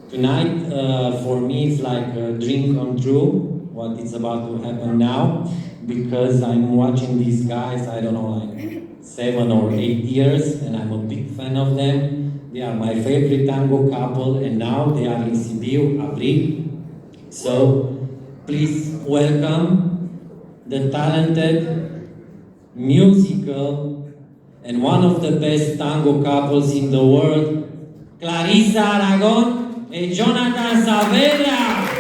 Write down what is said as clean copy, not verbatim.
Tonight, for me, it's like a dream come true, what is about to happen now, because I'm watching these guys, I don't know, like 7 or 8 years, and I'm a big fan of them. They are my favorite tango couple, and now they are in Sibiu, Abril. So, please welcome the talented, musical, and one of the best tango couples in the world, Clarissa Aragon and Jonathan Saavedra.